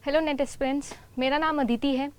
Hello net aspirants, मेरा नाम अदिति है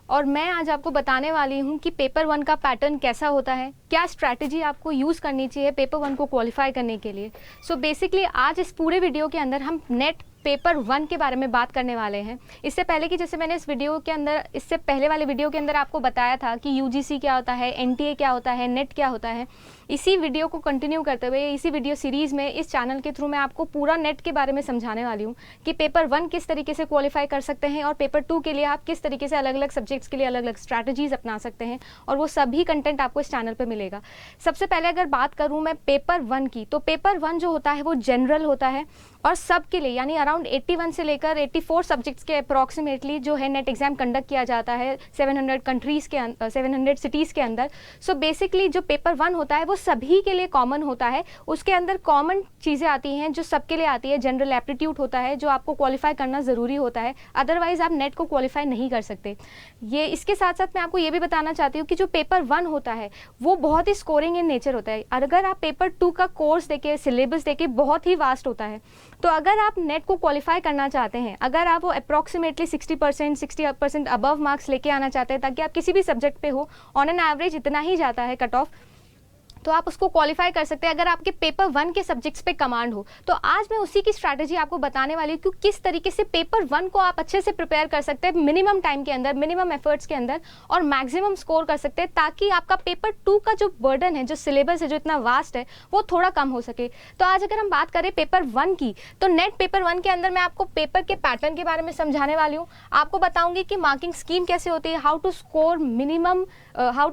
और मैं आज आपको बताने वाली हूँ कि पेपर वन का पैटर्न कैसा होता है, क्या स्ट्रैटेजी आपको यूज़ करनी चाहिए पेपर वन को क्वालिफाई करने के लिए। सो बेसिकली आज इस पूरे वीडियो के अंदर हम नेट पेपर वन के बारे में बात करने वाले हैं। इससे पहले कि जैसे मैंने इससे पहले वाले वीडियो के अंदर आपको बताया था कि यूजीसी क्या होता है, एनटीए क्या होता है, नेट क्या होता है, इसी वीडियो को कंटिन्यू करते हुए इसी वीडियो सीरीज़ में इस चैनल के थ्रू मैं आपको पूरा नेट के बारे में समझाने वाली हूँ कि पेपर वन किस तरीके से क्वालिफाई कर सकते हैं और पेपर टू के लिए आप किस तरीके से अलग अलग सब्जेक्ट्स के लिए अलग अलग स्ट्रैटेजीज अपना सकते हैं, और वो सभी कंटेंट आपको इस चैनल पर मिलेगा। सबसे पहले अगर बात करूँ मैं पेपर वन की, तो पेपर वन जो होता है वो जनरल होता है और सब के लिए यानी अराउंड 81 से लेकर 84 सब्जेक्ट्स के अप्रॉक्सीमेटली जो है नेट एग्जाम कंडक्ट किया जाता है 700 सिटीज़ के अंदर। सो बेसिकली जो पेपर वन होता है वो सभी के लिए कॉमन होता है। उसके अंदर कॉमन चीज़ें आती हैं जो सबके लिए आती है। जनरल एप्टीट्यूड होता है जो आपको क्वालिफाई करना ज़रूरी होता है, अदरवाइज आप नेट को क्वालिफाई नहीं कर सकते। ये इसके साथ साथ मैं आपको ये भी बताना चाहती हूँ कि जो पेपर वन होता है वो बहुत ही स्कोरिंग इन नेचर होता है। अगर आप पेपर टू का कोर्स देखें, सिलेबस देखें, बहुत ही वास्ट होता है। तो अगर आप नेट को क्वालिफाई करना चाहते हैं, अगर आप वो अप्रॉक्सीमेटली 60% अबव मार्क्स लेके आना चाहते हैं ताकि आप किसी भी सब्जेक्ट पे हो, ऑन एन एवरेज इतना ही जाता है कट ऑफ, तो आप उसको क्वालिफाई कर सकते हैं अगर आपके पेपर वन के सब्जेक्ट्स पे कमांड हो। तो आज मैं उसी की स्ट्रैटेजी आपको बताने वाली हूँ कि किस तरीके से पेपर वन को आप अच्छे से प्रिपेयर कर सकते हैं मिनिमम टाइम के अंदर, मिनिमम एफर्ट्स के अंदर, और मैक्सिमम स्कोर कर सकते हैं ताकि आपका पेपर टू का जो बर्डन है, जो सिलेबस है, जो इतना वास्ट है, वो थोड़ा कम हो सके। तो आज अगर हम बात करें पेपर वन की, तो नेट पेपर वन के अंदर मैं आपको पेपर के पैटर्न के बारे में समझाने वाली हूँ। आपको बताऊंगी कि मार्किंग स्कीम कैसे होती है, how to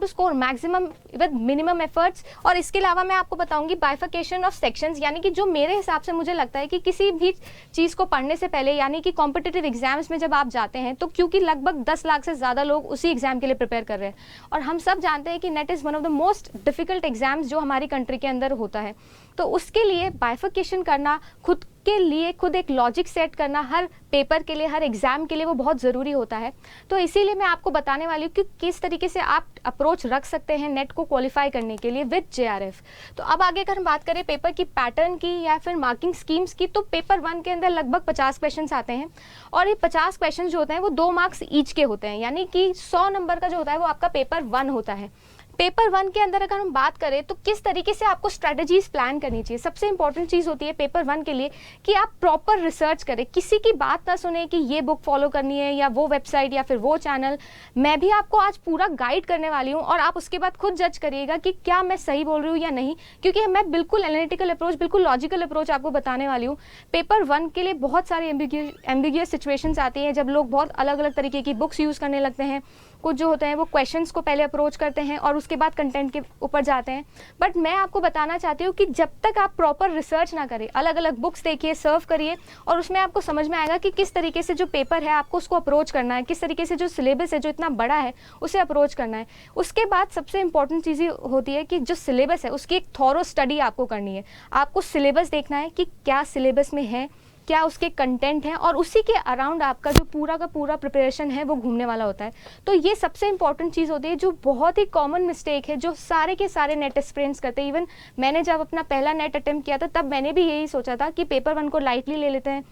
score maximum with minimum efforts, और इसके अलावा मैं आपको बताऊंगी बाइफर्केशन ऑफ सेक्शंस, यानी कि जो मेरे हिसाब से मुझे लगता है कि किसी भी चीज़ को पढ़ने से पहले, यानी कि कॉम्पिटिटिव एग्जाम्स में जब आप जाते हैं, तो क्योंकि लगभग 10 लाख से ज़्यादा लोग उसी एग्जाम के लिए प्रिपेयर कर रहे हैं और हम सब जानते हैं कि net is one of the most difficult exams जो हमारी कंट्री के अंदर होता है। तो उसके लिए बाइफर्केशन करना, खुद के लिए खुद एक लॉजिक सेट करना, हर पेपर के लिए, हर एग्जाम के लिए वो बहुत ज़रूरी होता है। तो इसीलिए मैं आपको बताने वाली हूँ कि किस तरीके से आप अप्रोच रख सकते हैं नेट को क्वालिफाई करने के लिए विद जेआरएफ। तो अब आगे अगर हम बात करें पेपर की पैटर्न की या फिर मार्किंग स्कीम्स की, तो पेपर वन के अंदर लगभग 50 क्वेश्चन आते हैं और ये 50 क्वेश्चन जो होते हैं वो 2 मार्क्स ईच के होते हैं, यानी कि 100 नंबर का जो होता है वो आपका पेपर वन होता है। पेपर वन के अंदर अगर हम बात करें तो किस तरीके से आपको स्ट्रेटजीज प्लान करनी चाहिए, सबसे इंपॉर्टेंट चीज़ होती है पेपर वन के लिए कि आप प्रॉपर रिसर्च करें, किसी की बात ना सुने कि ये बुक फॉलो करनी है या वो वेबसाइट या फिर वो चैनल। मैं भी आपको आज पूरा गाइड करने वाली हूँ और आप उसके बाद खुद जज करिएगा कि क्या मैं सही बोल रही हूँ या नहीं, क्योंकि मैं बिल्कुल एनालिटिकल अप्रोच, बिल्कुल लॉजिकल अप्रोच आपको बताने वाली हूँ। पेपर वन के लिए बहुत सारी एम्बिगुअस सिचुएशंस आती हैं जब लोग बहुत अलग अलग तरीके की बुक्स यूज़ करने लगते हैं। कुछ जो होते हैं वो क्वेश्चंस को पहले अप्रोच करते हैं और उसके बाद कंटेंट के ऊपर जाते हैं। बट मैं आपको बताना चाहती हूँ कि जब तक आप प्रॉपर रिसर्च ना करें, अलग अलग बुक्स देखिए, सर्व करिए, और उसमें आपको समझ में आएगा कि किस तरीके से जो पेपर है आपको उसको अप्रोच करना है, किस तरीके से जो सिलेबस है जो इतना बड़ा है उसे अप्रोच करना है। उसके बाद सबसे इंपॉर्टेंट चीज़ होती है कि जो सिलेबस है उसकी एक थॉरो स्टडी आपको करनी है। आपको सिलेबस देखना है कि क्या सिलेबस में है, क्या उसके कंटेंट हैं, और उसी के अराउंड आपका जो पूरा का पूरा प्रिपरेशन है वो घूमने वाला होता है। तो ये सबसे इंपॉर्टेंट चीज़ होती है जो बहुत ही कॉमन मिस्टेक है जो सारे के सारे नेट एस्पिरेंट्स करते हैं। इवन मैंने जब अपना पहला नेट अटेम्प्ट किया था तब मैंने भी यही सोचा था कि पेपर वन को लाइटली ले लेते हैं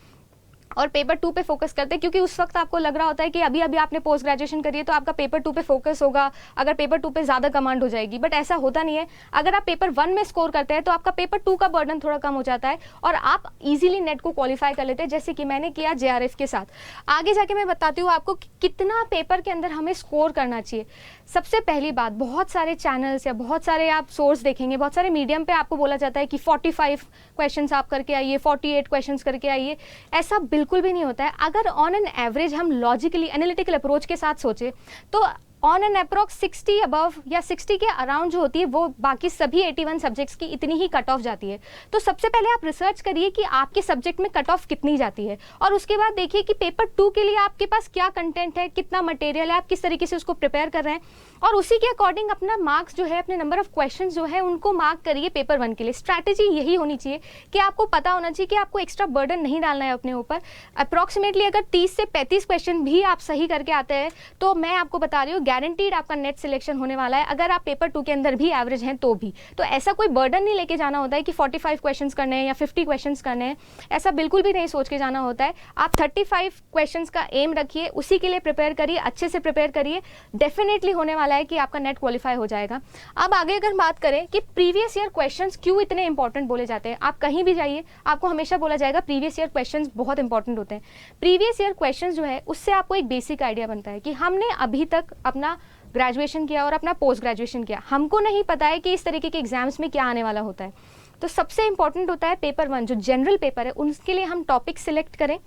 और पेपर टू पे फोकस करते हैं, क्योंकि उस वक्त आपको लग रहा होता है कि अभी अभी आपने पोस्ट ग्रेजुएशन करी है तो आपका पेपर टू पे फोकस होगा, अगर पेपर टू पे ज़्यादा कमांड हो जाएगी। बट ऐसा होता नहीं है। अगर आप पेपर वन में स्कोर करते हैं तो आपका पेपर टू का बर्डन थोड़ा कम हो जाता है और आप इजीली नेट को क्वालिफाई कर लेते हैं, जैसे कि मैंने किया जेआरएफ के साथ। आगे जाके मैं बताती हूँ आपको कि कितना पेपर के अंदर हमें स्कोर करना चाहिए। सबसे पहली बात, बहुत सारे चैनल्स या बहुत सारे आप सोर्स देखेंगे, बहुत सारे मीडियम पे आपको बोला जाता है कि 45 क्वेश्चंस आप करके आइए, 48 क्वेश्चंस करके आइए। ऐसा बिल्कुल भी नहीं होता है। अगर ऑन एन एवरेज हम लॉजिकली एनालिटिकल अप्रोच के साथ सोचे तो ऑन एन अप्रॉक्स 60 अबव या 60 के अराउंड जो होती है वो बाकी सभी 81 सब्जेक्ट्स की इतनी ही कट ऑफ जाती है। तो सबसे पहले आप रिसर्च करिए कि आपके सब्जेक्ट में कट ऑफ कितनी जाती है, और उसके बाद देखिए कि पेपर टू के लिए आपके पास क्या कंटेंट है, कितना मटेरियल है, आप किस तरीके से उसको प्रिपेयर कर रहे हैं, और उसी के अकॉर्डिंग अपना मार्क्स जो है, अपने नंबर ऑफ क्वेश्चन जो है उनको मार्क करिए पेपर वन के लिए। स्ट्रैटेजी यही होनी चाहिए कि आपको पता होना चाहिए कि आपको एक्स्ट्रा बर्डन नहीं डालना है अपने ऊपर। अप्रॉक्सीमेटली अगर 30 से 35 क्वेश्चन भी आप सही करके आते हैं तो मैं आपको बता रही हूँ गारंटीड आपका नेट सिलेक्शन होने वाला है, अगर आप पेपर 2 के अंदर भी एवरेज हैं तो भी। तो ऐसा कोई बर्डन नहीं लेके जाना होता है कि 45 क्वेश्चंस करने हैं या 50 क्वेश्चंस करने हैं, ऐसा बिल्कुल भी नहीं सोच के जाना होता है। आप 35 क्वेश्चंस का एम रखिए, उसी के लिए प्रिपेयर करिए, अच्छे से प्रिपेयर करिए, डेफिनेटली होने वाला है कि आपका नेट क्वालिफाई हो जाएगा। अब आगे अगर बात करें कि प्रीवियस ईयर क्वेश्चंस क्यों इतने इंपॉर्टेंट बोले जाते हैं, आप कहीं भी जाइए आपको हमेशा बोला जाएगा प्रीवियस ईयर क्वेश्चंस बहुत इंपॉर्टेंट होते हैं। प्रीवियस ईयर क्वेश्चंस जो है उससे आपको एक बेसिक आइडिया बनता है कि हमने अभी तक अपना ग्रेजुएशन किया और अपना पोस्ट ग्रेजुएशन किया, हमको नहीं पता है कि इस तरीके के एग्जाम्स में क्या आने वाला होता है। तो सबसे इंपॉर्टेंट होता है पेपर 1 जो जनरल पेपर है, उसके लिए हम टॉपिक सिलेक्ट करें,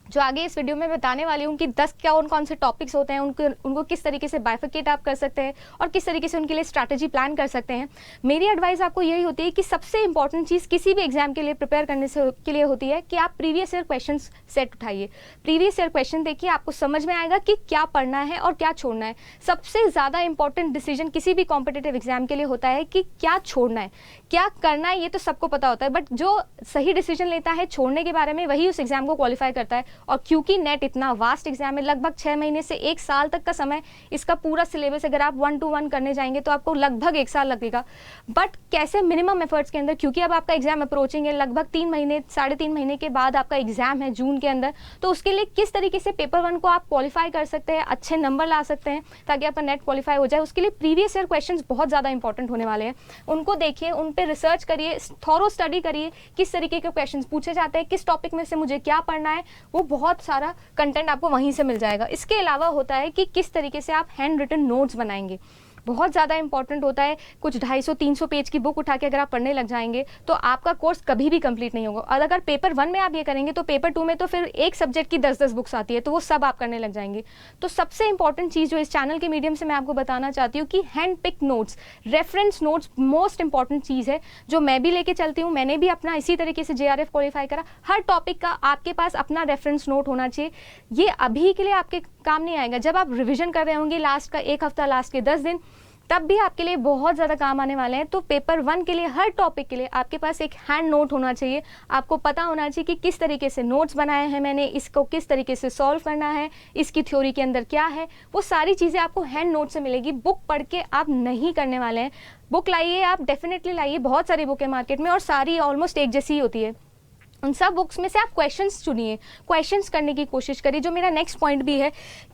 जो आगे इस वीडियो में बताने वाली हूँ कि 10 कौन से टॉपिक्स होते हैं, उनको किस तरीके से बाइफिकेट आप कर सकते हैं और किस तरीके से उनके लिए स्ट्रैटेजी प्लान कर सकते हैं। मेरी एडवाइस आपको यही होती है कि सबसे इंपॉर्टेंट चीज़ किसी भी एग्जाम के लिए प्रिपेयर करने के लिए होती है कि आप प्रीवियस ईयर क्वेश्चन सेट उठाइए, प्रीवियस ईयर क्वेश्चन देखिए, आपको समझ में आएगा कि क्या पढ़ना है और क्या छोड़ना है। सबसे ज़्यादा इंपॉर्टेंट डिसीजन किसी भी कॉम्पिटिटिव एग्जाम के लिए होता है कि क्या छोड़ना है, क्या करना है, ये तो सबको पता होता है, बट जो सही डिसीजन लेता है छोड़ने के बारे में वही उस एग्जाम को क्वालिफाई करता है। और क्योंकि नेट इतना वास्ट एग्जाम है, लगभग 6 महीने से 1 साल तक का समय, इसका पूरा सिलेबस अगर आप 1 to 1 करने जाएंगे तो आपको लगभग 1 साल लगेगा। बट कैसे मिनिमम एफर्ट्स के अंदर, क्योंकि अब आपका एग्जाम अप्रोचिंग है, लगभग 3 महीने 3.5 महीने के बाद आपका एग्जाम है जून के अंदर, तो उसके लिए किस तरीके से पेपर 1 को आप क्वालिफाई कर सकते हैं, अच्छे नंबर ला सकते हैं ताकि आपका नेट क्वालिफाई हो जाए, उसके लिए प्रीवियस ईयर क्वेश्चन बहुत ज़्यादा इंपॉर्टेंट होने वाले हैं। उनको देखिए, उन पर रिसर्च करिए, थॉरो स्टडी करिए, किस तरीके के क्वेश्चन पूछे जाते हैं, किस टॉपिक में से मुझे क्या पढ़ना है, वो बहुत सारा कंटेंट आपको वहीं से मिल जाएगा। इसके अलावा होता है कि किस तरीके से आप हैंड रिटन नोट्स बनाएंगे, बहुत ज़्यादा इंपॉर्टेंट होता है। कुछ 250-300 पेज की बुक उठा के अगर आप पढ़ने लग जाएंगे तो आपका कोर्स कभी भी कंप्लीट नहीं होगा। और अगर पेपर 1 में आप ये करेंगे तो पेपर 2 में तो फिर एक सब्जेक्ट की 10-10 बुक्स आती है, तो वो सब आप करने लग जाएंगे। तो सबसे इंपॉर्टेंट चीज़ जो इस चैनल के मीडियम से मैं आपको बताना चाहती हूँ कि hand pick notes, reference notes most important चीज़ है, जो मैं भी लेके चलती हूँ। मैंने भी अपना इसी तरीके से JRF क्वालिफाई करा। हर टॉपिक का आपके पास अपना रेफरेंस नोट होना चाहिए। ये अभी के लिए आपके काम नहीं आएगा, जब आप रिविजन कर रहे होंगे लास्ट का 1 हफ्ता, लास्ट के 10 दिन, तब भी आपके लिए बहुत ज़्यादा काम आने वाले हैं। तो पेपर 1 के लिए हर टॉपिक के लिए आपके पास एक हैंड नोट होना चाहिए। आपको पता होना चाहिए कि किस तरीके से नोट्स बनाए हैं मैंने, इसको किस तरीके से सॉल्व करना है, इसकी थ्योरी के अंदर क्या है, वो सारी चीज़ें आपको हैंड नोट से मिलेगी। बुक पढ़ के आप नहीं करने वाले हैं। बुक लाइए, आप डेफिनेटली लाइए, बहुत सारी बुक है मार्केट में और सारी ऑलमोस्ट एक जैसी ही होती है। उन सब बुक्स में से आप क्वेश्चंस चुनिए, क्वेश्चंस करने की कोशिश करिए। जो मेरा नेक्स्ट पॉइंट भी है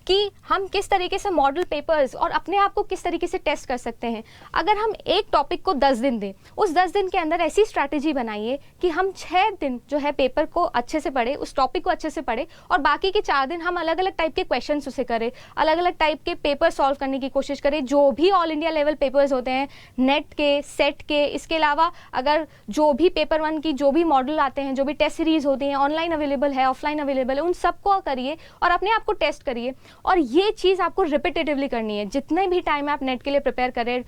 कि हम किस तरीके से मॉडल पेपर्स और अपने आप को किस तरीके से टेस्ट कर सकते हैं। अगर हम एक टॉपिक को 10 दिन दें, उस 10 दिन के अंदर ऐसी स्ट्रैटेजी बनाइए कि हम 6 दिन जो है पेपर को अच्छे से पढ़े, उस टॉपिक को अच्छे से पढ़े, और बाकी के 4 दिन हम अलग अलग टाइप के क्वेश्चन उसे करें, अलग अलग टाइप के पेपर सॉल्व करने की कोशिश करें। जो भी ऑल इंडिया लेवल पेपर्स होते हैं, नेट के, सेट के, इसके अलावा अगर जो भी पेपर 1 की जो भी मॉडल आते हैं, जो भी टेस्ट सीरीज होती हैं, ऑनलाइन अवेलेबल है, ऑफलाइन अवेलेबल है, उन सबको करिए और अपने आप को टेस्ट करिए। और ये चीज़ आपको रिपीटेटिवली करनी है। जितने भी टाइम आप नेट के लिए प्रिपेयर करें,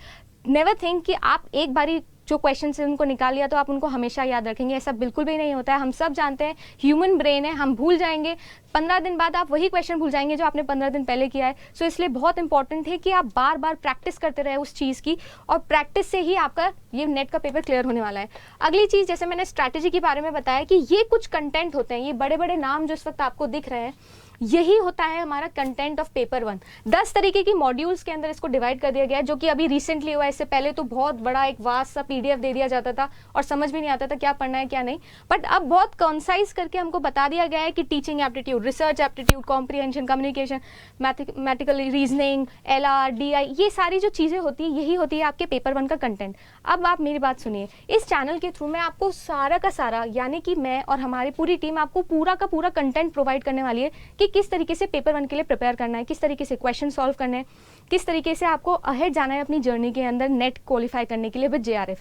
नेवर थिंक कि आप एक बारी जो क्वेश्चन से उनको निकाल लिया तो आप उनको हमेशा याद रखेंगे। ऐसा बिल्कुल भी नहीं होता है। हम सब जानते हैं ह्यूमन ब्रेन है, हम भूल जाएंगे। 15 दिन बाद आप वही क्वेश्चन भूल जाएंगे जो आपने 15 दिन पहले किया है। सो इसलिए बहुत इंपॉर्टेंट है कि आप बार बार प्रैक्टिस करते रहे उस चीज़ की, और प्रैक्टिस से ही आपका ये नेट का पेपर क्लियर होने वाला है। अगली चीज़, जैसे मैंने स्ट्रैटेजी के बारे में बताया कि ये कुछ कंटेंट होते हैं, ये बड़े बड़े नाम जो इस वक्त आपको दिख रहे हैं, यही होता है हमारा कंटेंट ऑफ पेपर 1। 10 तरीके की मॉड्यूल्स के अंदर इसको डिवाइड कर दिया गया है, जो कि अभी रिसेंटली हुआ है। इससे पहले तो बहुत बड़ा एक वास्ट सा PDF दे दिया जाता था और समझ भी नहीं आता था क्या पढ़ना है क्या नहीं, बट अब बहुत कंसाइज करके हमको बता दिया गया है कि teaching aptitude, research aptitude, comprehension, communication, mathematical reasoning, LR, DI, ये सारी जो चीज़ें होती है यही होती है आपके पेपर 1 का कंटेंट। अब आप मेरी बात सुनिए, इस चैनल के थ्रू मैं आपको सारा का सारा, यानी कि मैं और हमारी पूरी टीम आपको पूरा का पूरा कंटेंट प्रोवाइड करने वाली है कि किस तरीके से पेपर 1 के लिए प्रिपेयर करना है, किस तरीके से क्वेश्चन सॉल्व करने हैं, किस तरीके से आपको अहेड जाना है अपनी जर्नी के अंदर नेट क्वालिफाई करने के लिए विद JRF।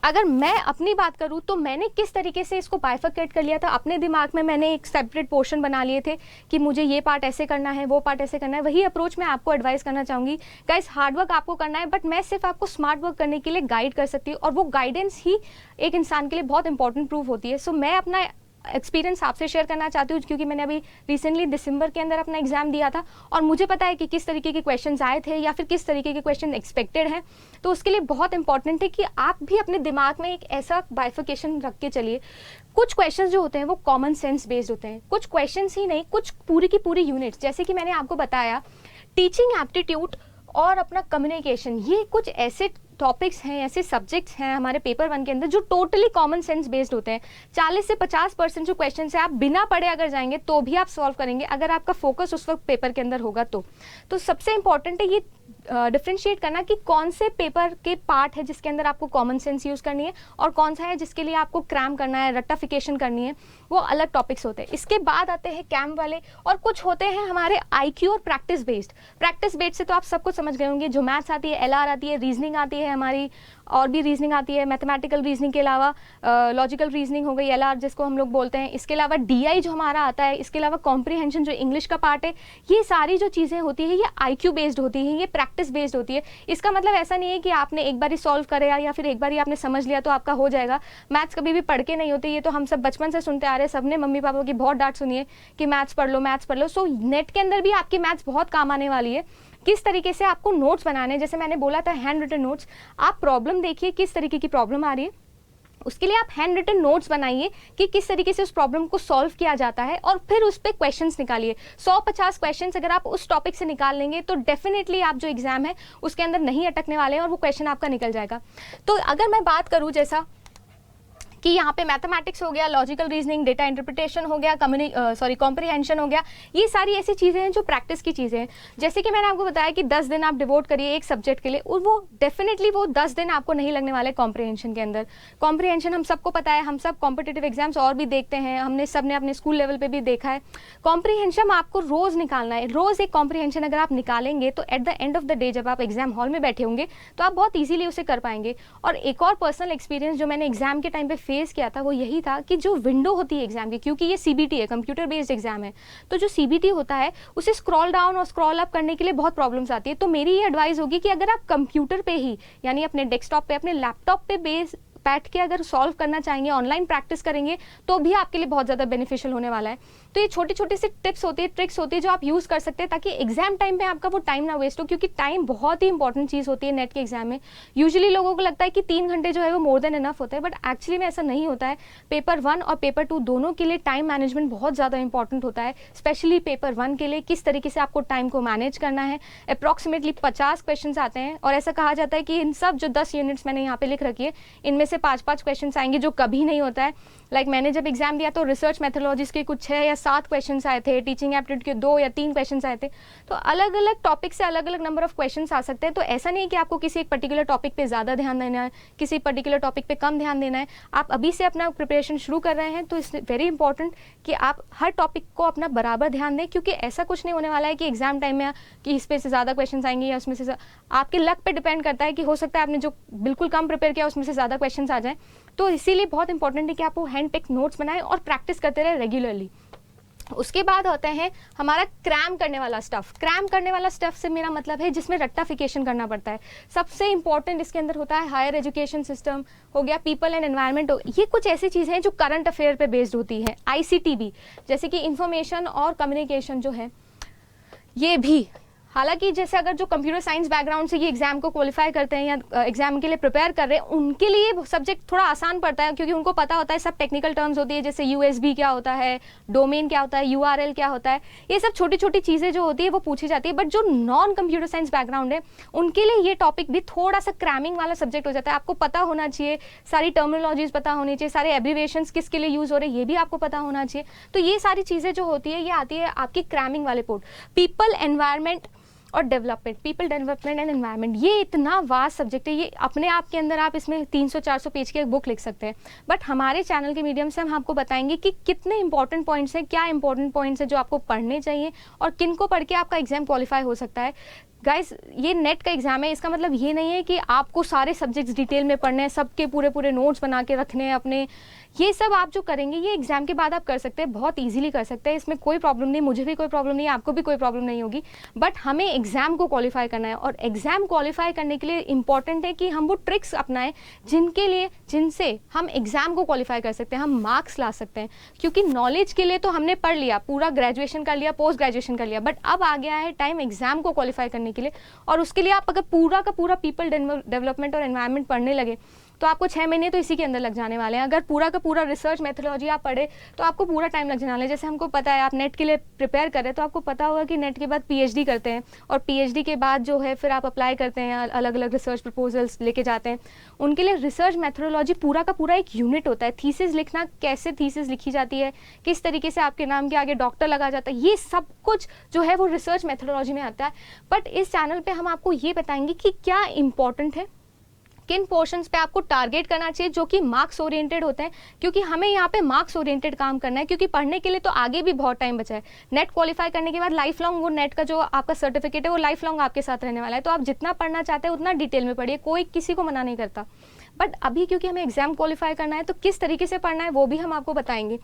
अगर मैं अपनी बात करूं तो मैंने किस तरीके से इसको बाइफरकेट कर लिया था अपने दिमाग में। मैंने एक सेपरेट पोर्शन बना लिए थे कि मुझे ये पार्ट ऐसे करना है, वो पार्ट ऐसे करना है। वही अप्रोच मैं आपको एडवाइस करना चाहूँगी। गाइस, हार्डवर्क आपको करना है, बट मैं सिर्फ आपको स्मार्ट वर्क करने के लिए गाइड कर सकती हूँ, और वो गाइडेंस ही एक इंसान के लिए बहुत इंपॉर्टेंट प्रूव होती है। सो मैं अपना एक्सपीरियंस आपसे शेयर करना चाहती हूँ, क्योंकि मैंने अभी रिसेंटली दिसंबर के अंदर अपना एग्जाम दिया था और मुझे पता है कि किस तरीके के क्वेश्चंस आए थे या फिर किस तरीके के क्वेश्चन एक्सपेक्टेड हैं। तो उसके लिए बहुत इंपॉर्टेंट है कि आप भी अपने दिमाग में एक ऐसा बाइफिकेशन रख के चलिए। कुछ क्वेश्चंस जो होते हैं वो कॉमन सेंस बेस्ड होते हैं, कुछ क्वेश्चंस ही नहीं, कुछ पूरी की पूरी यूनिट्स, जैसे कि मैंने आपको बताया टीचिंग एप्टीट्यूड और अपना कम्युनिकेशन, ये कुछ ऐसे टॉपिक्स हैं, ऐसे सब्जेक्ट्स हैं हमारे पेपर 1 के अंदर जो टोटली कॉमन सेंस बेस्ड होते हैं। 40 से 50% जो क्वेश्चन है आप बिना पढ़े अगर जाएंगे तो भी आप सॉल्व करेंगे, अगर आपका फोकस उस वक्त पेपर के अंदर होगा तो सबसे इंपॉर्टेंट है ये डिफ्रेंशिएट करना कि कौन से पेपर के पार्ट है जिसके अंदर आपको कॉमन सेंस यूज़ करनी है और कौन सा है जिसके लिए आपको क्रैम करना है, रट्टाफिकेशन करनी है, वो अलग टॉपिक्स होते हैं। इसके बाद आते हैं कैम वाले, और कुछ होते हैं हमारे आईक्यू और प्रैक्टिस बेस्ड। प्रैक्टिस बेस्ड से तो आप सब कुछ समझ गए होंगे, जो मैथ्स आती है, एलआर आती है, रीजनिंग आती है हमारी, और भी रीजनिंग आती है, मैथमेटिकल रीजनिंग के अलावा लॉजिकल रीजनिंग हो गई, एलआर जिसको हम लोग बोलते हैं। इसके अलावा डीआई जो हमारा आता है, इसके अलावा कॉम्प्रीहेंशन जो इंग्लिश का पार्ट है, ये सारी जो चीज़ें होती है ये आईक्यू बेस्ड होती हैं, ये प्रैक्टिस बेस्ड होती है। इसका मतलब ऐसा नहीं है कि आपने एक बार ही सॉल्व करेगा या फिर एक बार ही आपने समझ लिया तो आपका हो जाएगा। मैथ्स कभी भी पढ़ के नहीं होते, ये तो हम सब बचपन से सुनते आ रहे हैं, सबने मम्मी पापा की बहुत डांट सुनी है कि मैथ्स पढ़ लो, मैथ्स पढ़ लो। सो नेट के अंदर भी आपकी मैथ्स बहुत काम आने वाली है। किस तरीके से आपको नोट्स बनाने, जैसे मैंने बोला था हैंड रिटन नोट्स, आप प्रॉब्लम देखिए किस तरीके की प्रॉब्लम आ रही है, उसके लिए आप हैंड रिटन नोट्स बनाइए कि किस तरीके से उस प्रॉब्लम को सॉल्व किया जाता है, और फिर उस पर क्वेश्चंस निकालिए। 150 क्वेश्चंस अगर आप उस टॉपिक से निकाल लेंगे तो डेफिनेटली आप जो एग्जाम है उसके अंदर नहीं अटकने वाले हैं और वो क्वेश्चन आपका निकल जाएगा। तो अगर मैं बात करूँ जैसा कि यहाँ पे मैथमेटिक्स हो गया, लॉजिकल रीजनिंग, डेटा इंटरप्रिटेशन हो गया, कॉम्प्रीहेंशन हो गया, ये सारी ऐसी चीज़ें हैं जो प्रैक्टिस की चीज़ें हैं। जैसे कि मैंने आपको बताया कि 10 दिन आप डिवोट करिए एक सब्जेक्ट के लिए, और वो डेफिनेटली वो 10 दिन आपको नहीं लगने वाले कॉम्प्रीहेंशन के अंदर। कॉम्प्रीहेंशन हम सबको पता है, हम सब कॉम्पिटिटिव एग्जाम्स और भी देखते हैं, हमने सबने अपने स्कूल लेवल पर भी देखा है। कॉम्प्रीहेंशन आपको रोज़ निकालना है, रोज़ एक कॉम्प्रीहेंशन अगर आप निकालेंगे तो at the end of the day जब आप एग्जाम हॉल में बैठे होंगे तो आप बहुत ईजिली उसे कर पाएंगे। और एक और पर्सनल एक्सपीरियंस जो मैंने एग्जाम के टाइम पे फेस किया था वो यही था कि जो विंडो होती है एग्जाम की, क्योंकि ये सीबीटी है, कंप्यूटर बेस्ड एग्जाम है, तो जो सीबीटी होता है उसे स्क्रॉल डाउन और स्क्रॉल अप करने के लिए बहुत प्रॉब्लम्स आती है। तो मेरी ये एडवाइस होगी कि अगर आप कंप्यूटर पे ही, यानी अपने डेस्कटॉप पे, अपने लैपटॉप पे बेस बैठ के अगर सॉल्व करना चाहेंगे, ऑनलाइन प्रैक्टिस करेंगे, तो भी आपके लिए बहुत ज़्यादा बेनिफिशियल होने वाला है। तो ये छोटी छोटी सी टिप्स होती है, ट्रिक्स होती है जो आप यूज़ कर सकते हैं ताकि एग्जाम टाइम पे आपका वो टाइम ना वेस्ट हो, क्योंकि टाइम बहुत ही इंपॉर्टेंट चीज़ होती है नेट के एग्जाम में। यूजुअली लोगों को लगता है कि 3 घंटे जो है वो मोर देन इनफ होता है, बट एक्चुअली में ऐसा नहीं होता है। पेपर 1 और पेपर 2 दोनों के लिए टाइम मैनेजमेंट बहुत ज़्यादा इंपॉर्टेंट होता है। स्पेशली पेपर 1 के लिए किस तरीके से आपको टाइम को मैनेज करना है। अप्रॉक्सीमेटली 50 क्वेश्चन आते हैं, और ऐसा कहा जाता है कि इन सब जो 10 यूनिट्स मैंने यहाँ पे लिख रखी है, इनमें से 5-5 क्वेश्चन आएंगे, जो कभी नहीं होता है। मैंने जब एग्जाम दिया तो रिसर्च मेथोडोलॉजीज के कुछ 6 या 7 क्वेश्चन आए थे, टीचिंग एप्टीट्यूड के 2 या 3 क्वेश्चन आए थे। तो अलग अलग टॉपिक से अलग अलग नंबर ऑफ क्वेश्चन आ सकते हैं। तो ऐसा नहीं कि आपको किसी एक पर्टिकुलर टॉपिक पे ज़्यादा ध्यान देना है, किसी पर्टिकुलर टॉपिक पे कम ध्यान देना है। आप अभी से अपना प्रिपरेशन शुरू कर रहे हैं तो इट्स वेरी इंपॉर्टेंट कि आप हर टॉपिक को अपना बराबर ध्यान दें, क्योंकि ऐसा कुछ नहीं होने वाला है कि एग्जाम टाइम में कि इस पे से ज़्यादा क्वेश्चन आएंगे या उसमें से आपके लक पे डिपेंड करता है कि हो सकता है आपने जो बिल्कुल कम प्रिपेयर किया उसमें से ज़्यादा क्वेश्चन आ जाए। तो इसीलिए बहुत इंपॉर्टेंट है कि आप वो हैंड पिक नोट्स बनाएं और प्रैक्टिस करते रहे रेगुलरली। उसके बाद होते हैं हमारा क्रैम करने वाला स्टफ। क्रैम करने वाला स्टफ से मेरा मतलब है जिसमें रट्टाफिकेशन करना पड़ता है। सबसे इंपॉर्टेंट इसके अंदर होता है हायर एजुकेशन सिस्टम हो गया, पीपल एंड एनवायरनमेंट, ये कुछ ऐसी चीज़ें हैं जो करंट अफेयर पे बेस्ड होती है। आईसीटी भी, जैसे कि इंफॉर्मेशन और कम्युनिकेशन जो है, ये भी हालांकि जैसे अगर जो कंप्यूटर साइंस बैकग्राउंड से ये एग्जाम को क्वालिफाई करते हैं या एग्जाम के लिए प्रिपेयर कर रहे हैं, उनके लिए सब्जेक्ट थोड़ा आसान पड़ता है, क्योंकि उनको पता होता है सब टेक्निकल टर्म्स होती है, जैसे यूएसबी क्या होता है, डोमेन क्या होता है, यूआरएल क्या होता है, ये सब छोटी छोटी चीज़ें जो होती है वो पूछी जाती है। बट जो नॉन कंप्यूटर साइंस बैकग्राउंड है उनके लिए ये टॉपिक भी थोड़ा सा क्रैमिंग वाला सब्जेक्ट हो जाता है। आपको पता होना चाहिए, सारी टर्मिनोलॉजीज पता होनी चाहिए, सारे एब्रीविएशंस किसके लिए यूज़ हो रहे हैं ये भी आपको पता होना चाहिए। तो ये सारी चीज़ें जो होती है ये आती है आपकी क्रैमिंग वाले पोर्ट। पीपल, एनवायरनमेंट और development, people development and environment, ये इतना वास्ट सब्जेक्ट है, ये अपने आप के अंदर आप इसमें 300-400 पेज की एक बुक लिख सकते हैं। बट हमारे चैनल के मीडियम से हम आपको बताएंगे कि कितने इंपॉर्टेंट पॉइंट्स हैं, क्या इंपॉर्टेंट पॉइंट्स हैं जो आपको पढ़ने चाहिए और किन को पढ़ के आपका एग्जाम क्वालिफाई हो सकता है। गाइस, ये नेट का एग्जाम है, इसका मतलब ये नहीं है कि आपको सारे सब्जेक्ट्स डिटेल में पढ़ने हैं, सबके पूरे नोट्स बना के रखने हैं अपने। ये सब आप जो करेंगे ये एग्जाम के बाद आप कर सकते हैं, बहुत इजीली कर सकते हैं, इसमें कोई प्रॉब्लम नहीं, मुझे भी कोई प्रॉब्लम नहीं है, आपको भी कोई प्रॉब्लम नहीं होगी। बट हमें एग्जाम को क्वालिफाई करना है, और एग्जाम क्वालिफाई करने के लिए इंपॉर्टेंट है कि हम वो ट्रिक्स अपनाएं जिनसे हम एग्जाम को क्वालिफाई कर सकते हैं, हम मार्क्स ला सकते हैं। क्योंकि नॉलेज के लिए तो हमने पढ़ लिया, पूरा ग्रेजुएशन कर लिया, पोस्ट ग्रेजुएशन कर लिया, बट अब आ गया है टाइम एग्जाम को क्वालिफाई करने के लिए। और उसके लिए आप अगर पूरा का पूरा पीपल डेवलपमेंट और एनवायरनमेंट पढ़ने लगे तो आपको 6 महीने तो इसी के अंदर लग जाने वाले हैं। अगर पूरा का पूरा रिसर्च मेथोडोलॉजी आप पढ़े तो आपको पूरा टाइम लग जाने वाला है। जैसे हमको पता है, आप नेट के लिए प्रिपेयर कर रहे हैं तो आपको पता होगा कि नेट के बाद पीएचडी करते हैं, और पीएचडी के बाद जो है फिर आप अप्लाई करते हैं, अलग अलग रिसर्च प्रपोजल्स लेके जाते हैं। उनके लिए रिसर्च मेथोडोलॉजी पूरा का पूरा एक यूनिट होता है। थीसिस लिखना, कैसे थीसिस लिखी जाती है, किस तरीके से आपके नाम के आगे डॉक्टर लगा जाता है, ये सब कुछ जो है वो रिसर्च मेथोडोलॉजी में आता है। बट इस चैनल पे हम आपको ये बताएंगे कि क्या इंपॉर्टेंट है, किन पोर्शंस पे आपको टारगेट करना चाहिए जो कि मार्क्स ओरिएंटेड होते हैं, क्योंकि हमें यहाँ पे मार्क्स ओरिएंटेड काम करना है। क्योंकि पढ़ने के लिए तो आगे भी बहुत टाइम बचा है। नेट क्वालिफाई करने के बाद लाइफ लॉन्ग वो नेट का जो आपका सर्टिफिकेट है वो लाइफ लॉन्ग आपके साथ रहने वाला है। तो आप जितना पढ़ना चाहते हैं उतना डिटेल में पढ़िए, कोई किसी को मना नहीं करता। बट अभी क्योंकि हमें एग्जाम क्वालिफाई करना है तो किस तरीके से पढ़ना है वो भी हम आपको बताएंगे।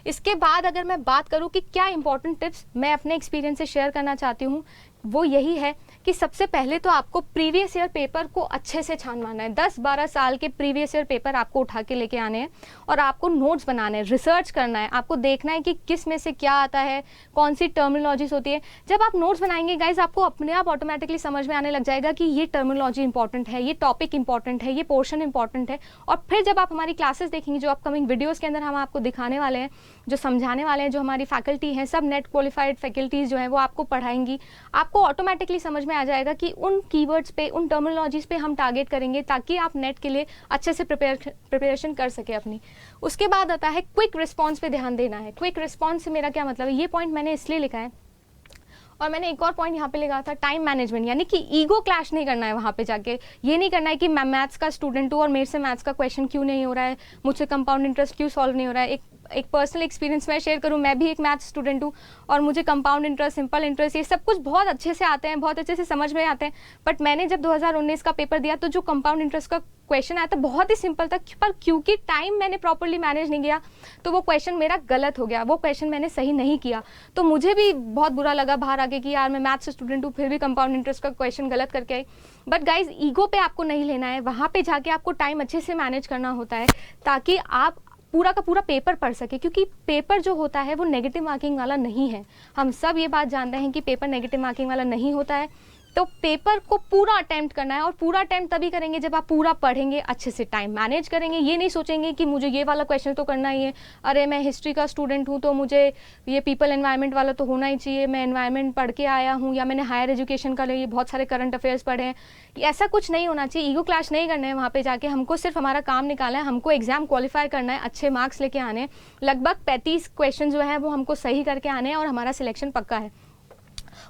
इसके बाद अगर मैं बात करूँ कि क्या इंपॉर्टेंट टिप्स मैं अपने एक्सपीरियंस से शेयर करना चाहती हूँ, वो यही है कि सबसे पहले तो आपको प्रीवियस ईयर पेपर को अच्छे से छानवाना है। 10-12 साल के प्रीवियस ईयर पेपर आपको उठा के लेके आने हैं और आपको नोट्स बनाने हैं, रिसर्च करना है, आपको देखना है कि किस में से क्या आता है, कौन सी टर्मिनोलॉजीज होती है। जब आप नोट्स बनाएंगे गाइज, आपको अपने आप ऑटोमेटिकली समझ में आने लग जाएगा कि ये टर्मिनोलॉजी इंपॉर्टेंट है, ये टॉपिक इंपॉर्टेंट है, ये पोर्शन इंपॉर्टेंट है। और फिर जब आप हमारी क्लासेस देखेंगे, जो अपकमिंग वीडियोज़ के अंदर हम आपको दिखाने वाले हैं, जो समझाने वाले हैं, जो हमारी फैकल्टी हैं, सब नेट क्वालिफाइड फैकल्टीज़ जो हैं वो आपको पढ़ाएंगी, आपको ऑटोमेटिकली समझ में आ जाएगा कि उन कीवर्ड्स पे, उन टर्मिनोलॉजीज पे हम टारगेट करेंगे ताकि आप नेट के लिए अच्छे से प्रिपरेशन कर सके अपनी। उसके बाद आता है क्विक रिस्पॉन्स पे ध्यान देना है। क्विक रिस्पॉन्स से मेरा क्या मतलब है, ये पॉइंट मैंने इसलिए लिखा है, और मैंने एक और पॉइंट यहाँ पे लिखा था, टाइम मैनेजमेंट। यानी कि ईगो क्लैश नहीं करना है वहाँ पे जाके। ये नहीं करना है कि मैं मैथ्स का स्टूडेंट हूँ और मेरे से मैथ्स का क्वेश्चन क्यों नहीं हो रहा है, मुझसे कंपाउंड इंटरेस्ट क्यों सॉल्व नहीं हो रहा है। एक पर्सनल एक्सपीरियंस मैं शेयर करूँ, मैं भी एक मैथ्स स्टूडेंट हूँ और मुझे कंपाउंड इंटरेस्ट, सिंपल इंटरेस्ट, ये सब कुछ बहुत अच्छे से आते हैं, बहुत अच्छे से समझ में आते हैं। बट मैंने जब 2019 का पेपर दिया तो जो कंपाउंड इंटरेस्ट का क्वेश्चन आया था बहुत ही सिंपल था, पर क्योंकि टाइम मैंने प्रॉपर्ली मैनेज नहीं किया तो वो क्वेश्चन मेरा गलत हो गया, वो क्वेश्चन मैंने सही नहीं किया। तो मुझे भी बहुत बुरा लगा बाहर आके कि यार मैं मैथ्स स्टूडेंट हूँ फिर भी कंपाउंड इंटरेस्ट का क्वेश्चन गलत करके आई। बट गाइज, ईगो पे आपको नहीं लेना है, वहाँ पे जाके आपको टाइम अच्छे से मैनेज करना होता है ताकि आप पूरा का पूरा पेपर पढ़ सके। क्योंकि पेपर जो होता है वो नेगेटिव मार्किंग वाला नहीं है। हम सब ये बात जानते हैं कि पेपर नेगेटिव मार्किंग वाला नहीं होता है। तो पेपर को पूरा अटेम्प्ट करना है, और पूरा अटेम्प्ट तभी करेंगे जब आप पूरा पढ़ेंगे, अच्छे से टाइम मैनेज करेंगे। ये नहीं सोचेंगे कि मुझे ये वाला क्वेश्चन तो करना ही है, अरे मैं हिस्ट्री का स्टूडेंट हूँ तो मुझे ये पीपल एनवायरनमेंट वाला तो होना ही चाहिए, मैं एनवायरनमेंट पढ़ के आया हूँ, या मैंने हायर एजुकेशन का लिए बहुत सारे करंट अफेयर्स पढ़े हैं। ऐसा कुछ नहीं होना चाहिए। ईगो क्लैश नहीं करना है वहाँ पे जाके। हमको सिर्फ हमारा काम निकालना है, हमको एग्जाम क्वालिफाई करना है, अच्छे मार्क्स लेके आने हैं। लगभग 35 क्वेश्चन जो है वो हमको सही करके आने हैं और हमारा सिलेक्शन पक्का है।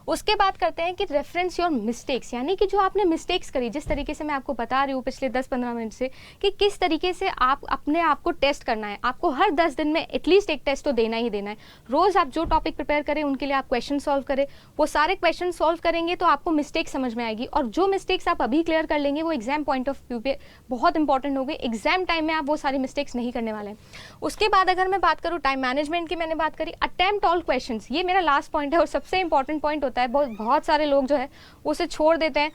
उसके बाद करते हैं कि रेफरेंस योर मिस्टेक्स, यानी कि जो आपने मिस्टेक्स करी, जिस तरीके से मैं आपको बता रही हूँ पिछले 10-15 मिनट से कि किस तरीके से आप अपने आप को टेस्ट करना है। आपको हर 10 दिन में एटलीस्ट एक टेस्ट तो देना ही देना है। रोज़ आप जो टॉपिक प्रिपेयर करें उनके लिए आप क्वेश्चन सॉल्व करें। वो सारे क्वेश्चन सॉल्व करेंगे तो आपको मिस्टेक समझ में आएगी, और जो मिस्टेक्स आप अभी क्लियर कर लेंगे वो एग्जाम पॉइंट ऑफ व्यू पे बहुत इंपॉर्टेंट होंगे। एग्जाम टाइम में आप वो सारी मिस्टेक्स नहीं करने वाले हैं। उसके बाद अगर मैं बात करूँ टाइम मैनेजमेंट की, मैंने बात करी, अटेम्प्ट ऑल क्वेश्चन, ये मेरा लास्ट पॉइंट है और सबसे इंपॉर्टेंट पॉइंट होता है। बहुत सारे लोग जो है उसे छोड़ देते हैं।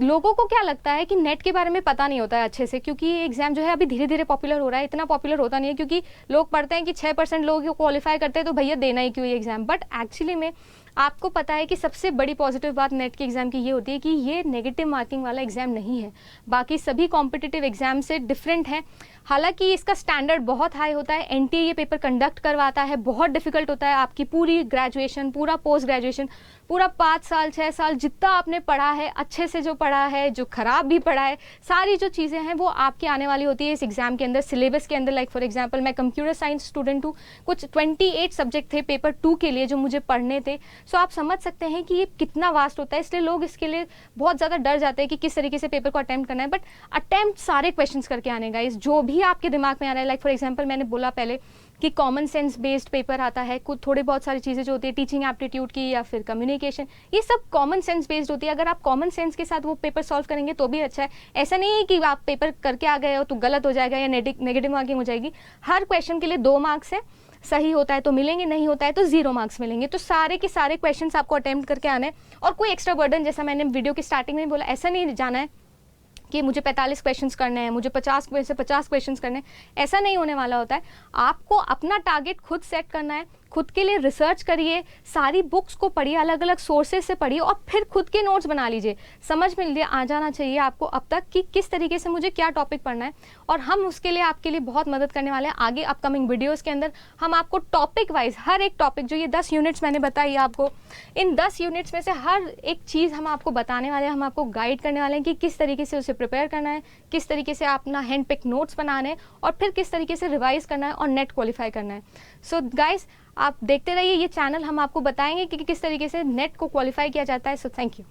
लोगों को क्या लगता है कि नेट के बारे में पता नहीं होता है अच्छे से, क्योंकि ये एग्जाम जो है अभी धीरे धीरे पॉपुलर हो रहा है। इतना पॉपुलर होता नहीं है, क्योंकि लोग पढ़ते हैं कि 6% लोग क्वालिफाई करते हैं तो भैया देना ही क्यों ये एग्जाम। बट एक्चुअली में आपको पता है कि सबसे बड़ी पॉजिटिव बात नेट के एग्जाम की ये होती है कि ये नेगेटिव मार्किंग वाला एग्जाम नहीं है, बाकी सभी कॉम्पिटिटिव एग्जाम से डिफरेंट है। हालांकि इसका स्टैंडर्ड बहुत हाई होता है। एनटीए ये पेपर कंडक्ट करवाता है, बहुत डिफिकल्ट होता है। आपकी पूरी ग्रेजुएशन, पूरा पोस्ट ग्रेजुएशन, पूरा 5 साल 6 साल जितना आपने पढ़ा है, अच्छे से जो पढ़ा है, जो खराब भी पढ़ा है, सारी जो चीज़ें हैं वो आपकी आने वाली होती है इस एग्जाम के अंदर, सिलेबस के अंदर। लाइक फॉर एग्जाम्पल मैं कंप्यूटर साइंस स्टूडेंट हूँ, कुछ 28 सब्जेक्ट थे पेपर 2 के लिए जो मुझे पढ़ने थे। सो आप समझ सकते हैं कि ये कितना वास्ट होता है। इसलिए लोग इसके लिए बहुत ज़्यादा डर जाते हैं कि किस तरीके से पेपर को अटेम्प्ट करना है। बट अटेम्प्ट सारे क्वेश्चन करके आने गाइस, जो भी आपके दिमाग में आ रहा है। लाइक फॉर एग्जाम्पल मैंने बोला पहले कि कॉमन सेंस बेस्ड पेपर आता है, कुछ थोड़ी बहुत सारी चीज़ें जो होती है टीचिंग एप्टीट्यूड की या फिर कम्युनिकेशन, ये सब कॉमन सेंस बेस्ड होती है। अगर आप कॉमन सेंस के साथ वो पेपर सॉल्व करेंगे तो भी अच्छा है। ऐसा नहीं है कि आप पेपर करके आ गए हो तो गलत हो जाएगा या नेगेटिव मार्किंग हो जाएगी। हर क्वेश्चन के लिए 2 मार्क्स है, सही होता है तो मिलेंगे, नहीं होता है तो 0 मार्क्स मिलेंगे। तो सारे के सारे क्वेश्चंस आपको अटेम्प्ट करके आना है, और कोई एक्स्ट्रा बर्डन, जैसा मैंने वीडियो की स्टार्टिंग में बोला, ऐसा नहीं जाना है कि मुझे 45 क्वेश्चंस करने हैं, मुझे 50 क्वेश्चंस करने हैं। ऐसा नहीं होने वाला होता है। आपको अपना टारगेट खुद सेट करना है, खुद के लिए रिसर्च करिए, सारी बुक्स को पढ़िए, अलग अलग सोर्सेज से पढ़िए और फिर खुद के नोट्स बना लीजिए। समझ में लिए आ जाना चाहिए आपको अब तक कि किस तरीके से मुझे क्या टॉपिक पढ़ना है, और हम उसके लिए आपके लिए बहुत मदद करने वाले हैं। आगे अपकमिंग वीडियोज़ के अंदर हम आपको टॉपिक वाइज हर एक टॉपिक, जो ये 10 यूनिट्स मैंने बताई आपको, इन 10 यूनिट्स में से हर एक चीज़ हम आपको बताने वाले हैं, हम आपको गाइड करने वाले हैं कि किस तरीके से उसे प्रिपेयर करना है, किस तरीके से अपना हैंड पिक नोट्स बनाने हैं और फिर किस तरीके से रिवाइज करना है और नेट क्वालिफाई करना है। सो गाइज, आप देखते रहिए ये चैनल, हम आपको बताएंगे कि किस तरीके से नेट को क्वालिफाई किया जाता है। So thank you.